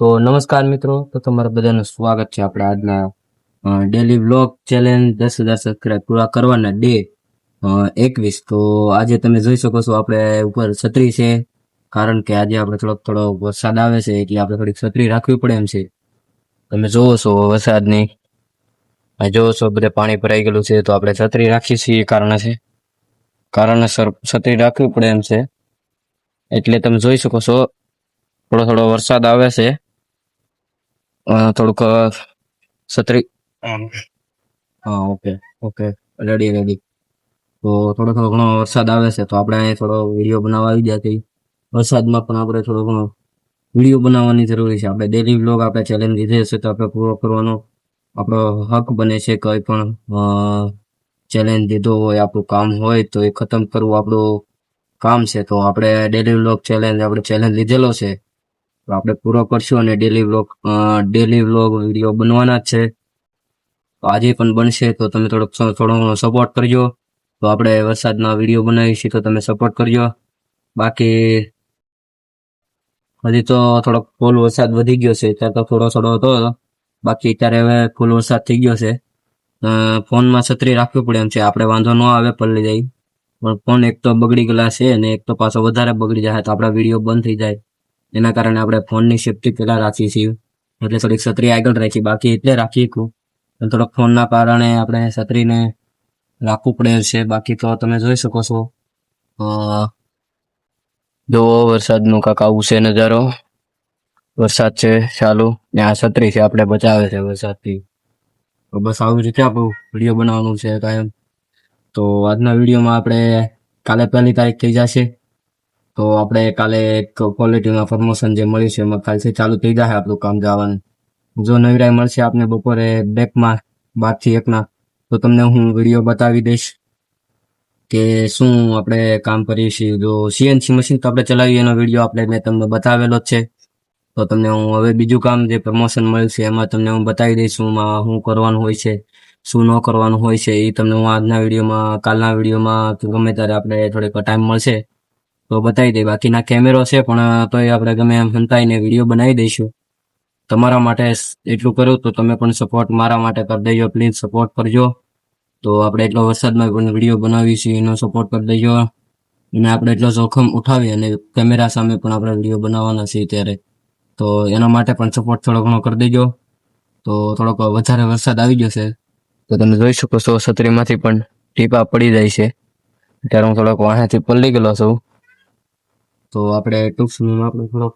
તો નમસ્કાર મિત્રો, તો તમારા બધાનું સ્વાગત છે આપણે આજના ડેલી વ્લોગ ચેલેન્જ 10,000 સબસ્ક્રાઇબ પૂરા કરવાના ડે 21. તો આજે તમે જોઈ શકો છો આપણે ઉપર છત્રી છે, કારણ કે આજે આપણે થોડો વરસાદ આવે છે એટલે આપણે થોડીક છત્રી રાખવી પડે એમ છે. તમે જોવો છો વરસાદની જોવો છો બધે પાણી ભરાઈ ગયેલું છે, તો આપણે છત્રી રાખીએ છીએ કારણસર છત્રી રાખવી પડે એમ છે. એટલે તમે જોઈ શકો છો થોડો વરસાદ આવે છે, થોડુંક છત્રી હા ઓકે ઓકે રેડી. તો થોડો ઘણો વરસાદ આવે છે, તો આપણે અહીંયા થોડો વિડીયો બનાવવા આવી ગયા હતી. વરસાદમાં પણ આપણે થોડો ઘણો વિડીયો બનાવવાની જરૂરી છે. આપણે ડેલી વ્લોગ આપણે ચેલેન્જ લીધે છે, તો આપણે પૂરો કરવાનો આપણો હક બને છે. કંઈ પણ ચેલેન્જ લીધો હોય, આપણું કામ હોય તો એ ખતમ કરવું આપણું કામ છે. તો આપણે ડેલી વ્લોગ ચેલેન્જ લીધેલો છે, તો આપણે પૂરો કરશું અને ડેલી વ્લોગ વિડીયો બનવાના જ છે. તો આજે પણ બનશે, તો તમે થોડો ઘણો સપોર્ટ કરજો. તો આપણે વરસાદના વિડીયો બનાવીશું, તો તમે સપોર્ટ કરજો. બાકી હજી તો થોડોક ફૂલ વરસાદ વધી ગયો છે, ત્યાં તો થોડો હતો, બાકી અત્યારે હવે ફૂલ વરસાદ થઈ ગયો છે. ફોનમાં છત્રી રાખવી પડે એમ છે. આપણે વાંધો ન આવે પલળી જાય, પણ ફોન એક તો બગડી ગયેલા છે અને એક તો પાછો વધારે બગડી જાય તો આપણા વિડીયો બંધ થઈ જાય. એના કારણે આપણે ફોનની સેફટી પહેલા રાખીએ છીએ, એટલે થોડીક છત્રી આગળ રાખી, બાકી એટલે રાખીએ થોડોક ફોનના કારણે આપણે છત્રીને રાખવું પડે છે. બાકી તો તમે જોઈ શકો છો જો વરસાદનું કાંક આવું છે નજારો. વરસાદ છે ચાલુ ને આ છત્રી છે આપણે બચાવે છે વરસાદથી. તો બસ આવી રીતે આપણું વિડીયો બનાવવાનું છે કાયમ. તો આજના વિડીયોમાં આપણે કાલે 1 તારીખ થઈ જશે, તો આપણે કાલે એક ક્વોલિટીમાં પ્રમોશન જે મળ્યું છે એમાં કાલથી ચાલુ થઈ જશે આપણું કામ જવાનું. જો નવીરાઈ મળશે આપને બપોરે બ્રેકમાં 12 થી 1 તો તમને હું વિડીયો બતાવી દઈશ કે શું આપણે કામ કરીએ છીએ. જો સીએનસી મશીન તો આપણે ચલાવીએ એનો વિડીયો મેં તમને બતાવેલો જ છે. તો તમને હું હવે બીજું કામ જે પ્રમોશન મળ્યું છે એમાં તમને હું બતાવી દઈશ શું કરવાનું હોય છે, શું ન કરવાનું હોય છે. એ તમને હું આજના વિડીયોમાં, કાલના વિડીયોમાં ગમે ત્યારે આપણે થોડીક ટાઈમ મળશે તો બતાવી દઈ. બાકીના કેમેરો છે પણ તોય આપણે ગમે એમ સંતાઈને વિડીયો બનાવી દઈશું. તમારા માટે એટલું કરું તો તમે પણ સપોર્ટ મારા માટે કરી દેજો, પ્લીઝ સપોર્ટ કરજો. તો આપણે એટલો વરસાદમાં પણ વિડીયો બનાવી છીએ એનો સપોર્ટ કરી દેજો, અને આપણે એટલો જોખમ ઉઠાવી અને કેમેરા સામે પણ આપણે વિડીયો બનાવવાના છીએ ત્યારે, તો એના માટે પણ સપોર્ટ થોડો ઘણો કરી દેજો. તો થોડોક વધારે વરસાદ આવી જશે, તો તમે જોઈ શકો છો છત્રીમાંથી પણ ટીપા પડી જાય છે. ત્યારે હું થોડોક વાહેથી પલળી ગયેલો છું, તો આપણે ટૂંક સમયમાં આપણે થોડોક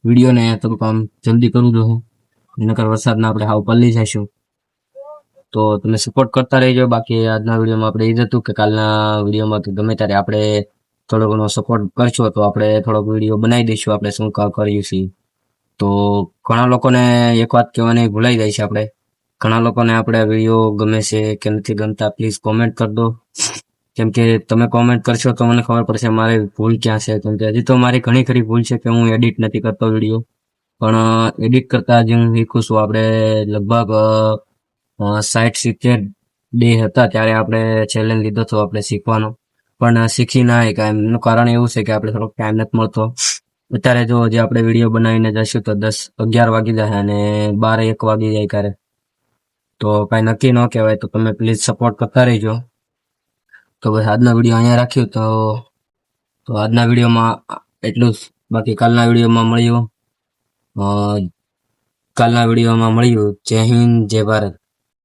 વિડીયોને થોડું કામ જલ્દી કરવું જોઈએ, નકર વરસાદના આપણે હાવ પલળી જઈશું. તો તમે સપોર્ટ કરતા રહેજો. બાકી આજના વિડીયોમાં આપણે એ જ હતું કે કાલના વિડીયોમાં ગમે ત્યારે આપણે થોડો ઘણો સપોર્ટ કરશો તો આપણે થોડોક વિડીયો બનાવી દઈશું આપણે શું કામ કરીએ છીએ. તો ઘણા લોકોને એક વાત કહેવાની ભૂલાઈ જાય છે, આપણે ઘણા લોકોને આપણે વિડીયો ગમે છે કે નથી ગમતા, પ્લીઝ કોમેન્ટ કરી દો. કેમ કે તમે કોમેન્ટ કરશો તો મને ખબર પડશે મારી ભૂલ ક્યાં છે. કેમ કે હજી તો મારી ઘણી ખરી ભૂલ છે કે હું એડિટ નથી કરતો વિડીયો, પણ એડિટ કરતા જ હું શીખું છું. આપણે લગભગ 60-70 ડે હતા ત્યારે આપણે ચેલેન્જ લીધો હતો આપણે શીખવાનો, પણ શીખી ના એનું કારણ એવું છે કે આપણે થોડોક ટાઈમ નથી મળતો. અત્યારે જો હજી આપણે વિડીયો બનાવીને જશું તો 10-11 વાગી જાય અને 12-1 વાગી જાય ક્યારે, તો કાંઈ નક્કી ન કહેવાય. તો તમે પ્લીઝ સપોર્ટ કરતા રહેજો. તો બસ આજના વિડીયો અહીંયા રાખ્યું, તો આજના વિડીયોમાં એટલું જ. બાકી કાલના વિડીયોમાં મળ્યું. જય હિન્દ, જય ભારત.